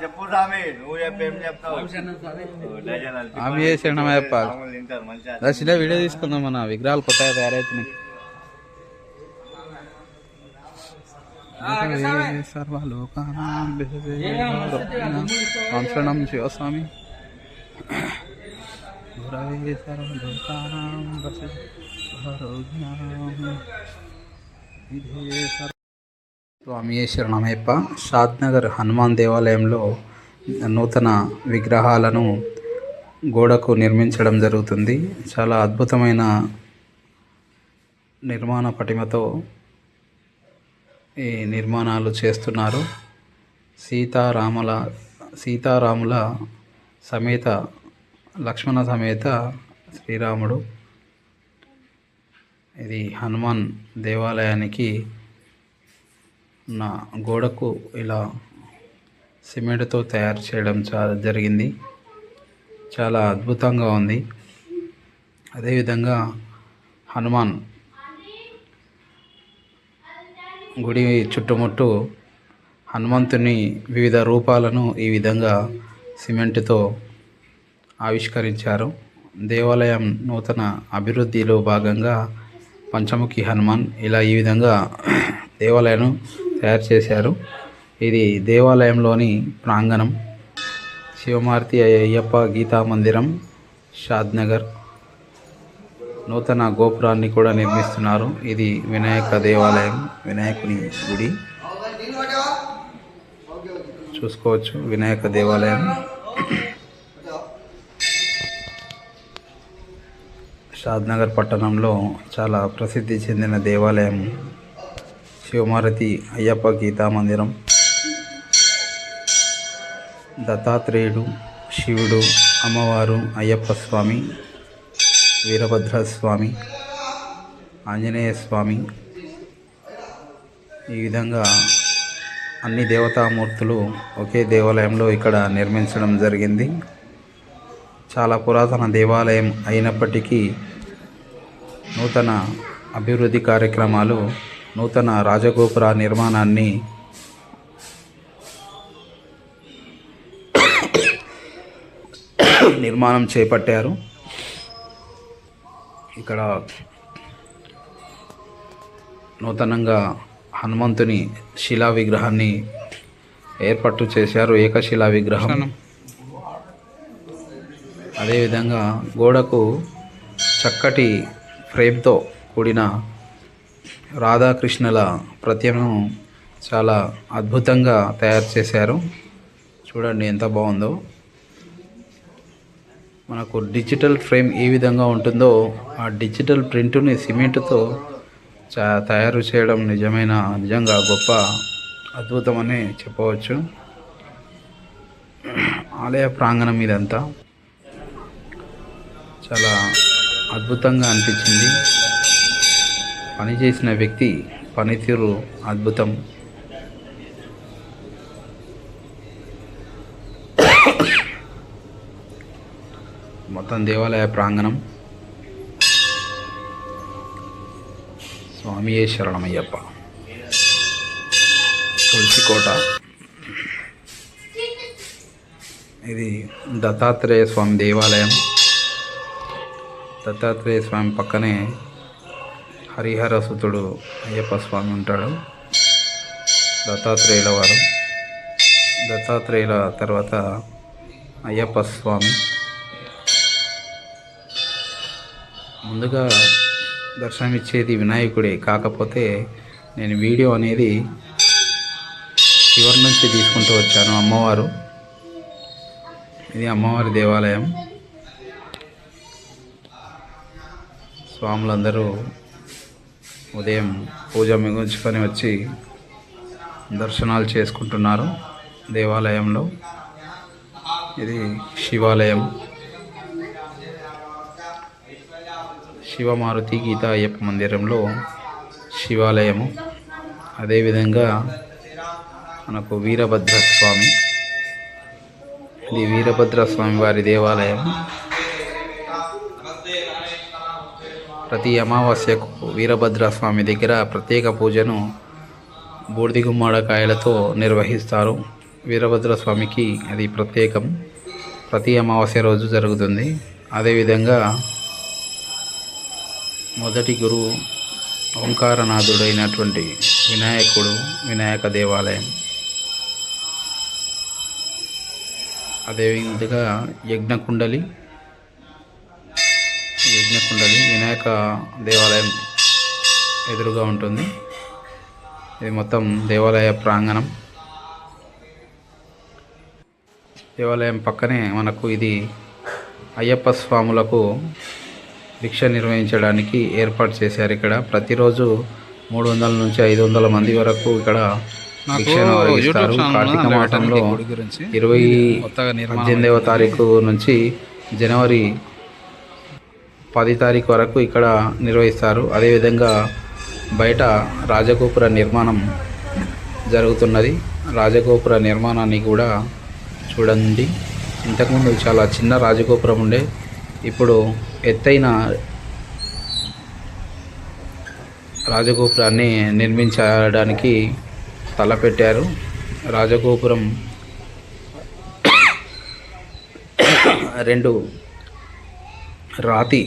చెప్పు స్వామి, నువ్వు చెప్పేం చెప్తావు? ఆమె చేసాడు చెప్పాలి. చిన్న వీడియో తీసుకుందాం, మన విగ్రహాలు కొత్తగా తయారవుతున్నాయి. శరణం శివస్వామి. స్వామి శరణమయ్యప్ప. షాద్నగర్ హనుమాన్ దేవాలయంలో నూతన విగ్రహాలను గోడకు నిర్మించడం జరుగుతుంది. చాలా అద్భుతమైన నిర్మాణ పటిమతో ఈ నిర్మాణాలు చేస్తున్నారు. సీతారాముల సమేత, లక్ష్మణ సమేత శ్రీరాముడు. ఇది హనుమాన్ దేవాలయానికి నా గోడకు ఇలా సిమెంట్తో తయారు చేయడం జరిగింది. చాలా అద్భుతంగా ఉంది. అదేవిధంగా హనుమాన్ గుడి చుట్టుముట్టు హనుమంతుని వివిధ రూపాలను ఈ విధంగా సిమెంట్తో ఆవిష్కరించారు. దేవాలయం నూతన అభివృద్ధిలో భాగంగా పంచముఖి హనుమాన్ ఇలా ఈ విధంగా దేవాలయాన్ని తయారు చేశారు. ఇది దేవాలయంలోని ప్రాంగణం. శివమారుతి అయ్యప్ప గీతా మందిరం, షాద్నగర్. నూతన గోపురాన్ని కూడా నిర్మిస్తున్నారు. ఇది వినాయక దేవాలయం, వినాయకుని గుడి చూసుకోవచ్చు. వినాయక దేవాలయం షాద్నగర్ పట్టణంలో చాలా ప్రసిద్ధి చెందిన దేవాలయం శివమారుతి అయ్యప్ప గీతా మందిరం. దత్తాత్రేయుడు, శివుడు, అమ్మవారు, అయ్యప్ప స్వామి, వీరభద్రస్వామి, ఆంజనేయ స్వామి, ఈ విధంగా అన్ని దేవతామూర్తులు ఒకే దేవాలయంలో ఇక్కడ నిర్మించడం జరిగింది. చాలా పురాతన దేవాలయం అయినప్పటికీ నూతన అభివృద్ధి కార్యక్రమాలు, నూతన రాజగోపుర నిర్మాణాన్ని నిర్మాణం చేపట్టారు. ఇక్కడ నూతనంగా హనుమంతుని శిలా విగ్రహాన్ని ఏర్పాటు చేశారు, ఏకశిలా విగ్రహం. అదేవిధంగా గోడకు చక్కటి ఫ్రేమ్తో కూడిన రాధాకృష్ణుల ప్రతిమను చాలా అద్భుతంగా తయారు చేశారు. చూడండి ఎంత బాగుందో. మనకు డిజిటల్ ఫ్రేమ్ ఏ విధంగా ఉంటుందో ఆ డిజిటల్ ప్రింట్ని సిమెంట్తో తయారు చేయడం నిజంగా గొప్ప అద్భుతమని చెప్పవచ్చు. ఆలయ ప్రాంగణం ఇదంతా చాలా అద్భుతంగా అనిపించింది. పనిచేసిన వ్యక్తి పనితీరు అద్భుతం. మొత్తం దేవాలయ ప్రాంగణం. స్వామియే శరణమయ్యప్ప. తులసికోట. ఇది దత్తాత్రేయ స్వామి దేవాలయం. దత్తాత్రేయ స్వామి పక్కనే హరిహర సుతుడు అయ్యప్ప స్వామి ఉంటాడు. దత్తాత్రేయుల వారు. దత్తాత్రేయుల తర్వాత అయ్యప్ప స్వామి. ముందుగా దర్శనమిచ్చేది వినాయకుడే. కాకపోతే నేను వీడియో అనేది చివరి నుంచి తీసుకుంటూ వచ్చాను. అమ్మవారు. ఇది అమ్మవారి దేవాలయం. స్వాములందరూ ఉదయం పూజ ముగించుకొని వచ్చి దర్శనాలు చేసుకుంటున్నారు దేవాలయంలో. ఇది శివాలయం. శివమారుతి గీతా అయ్యప్ప మందిరంలో శివాలయము. అదేవిధంగా మనకు వీరభద్రస్వామి. ఇది వీరభద్రస్వామి వారి దేవాలయం. ప్రతి అమావాస్యకు వీరభద్రస్వామి దగ్గర ప్రత్యేక పూజను బూడిద గుమ్మడికాయలతో నిర్వహిస్తారు. వీరభద్ర స్వామికి అది ప్రత్యేకం. ప్రతి అమావాస్య రోజు జరుగుతుంది. అదేవిధంగా మొదటి గురువు ఓంకారనాథుడైనటువంటి వినాయక దేవాలయం. అదేవిధంగా యజ్ఞకుండలి వినాయక దేవాలయం ఎదురుగా ఉంటుంది. ఇది మొత్తం దేవాలయ ప్రాంగణం. దేవాలయం పక్కనే మనకు ఇది అయ్యప్ప స్వాములకు భిక్ష నిర్వహించడానికి ఏర్పాటు చేశారు. ఇక్కడ ప్రతిరోజు 300 నుంచి 500 మంది వరకు ఇక్కడ భిక్షను నిర్వహిస్తారు. కార్తీక మాసంలో 18వ తారీఖు నుంచి జనవరి 10 తారీఖు వరకు ఇక్కడ నిర్వహిస్తారు. అదేవిధంగా బయట రాజగోపుర నిర్మాణం జరుగుతున్నది. రాజగోపుర నిర్మాణాన్ని కూడా చూడండి. ఇంతకుముందు చాలా చిన్న రాజగోపురం ఉండే, ఇప్పుడు ఎత్తైన రాజగోపురాన్ని నిర్మించడానికి తలపెట్టారు. రాజగోపురం 2 రాతి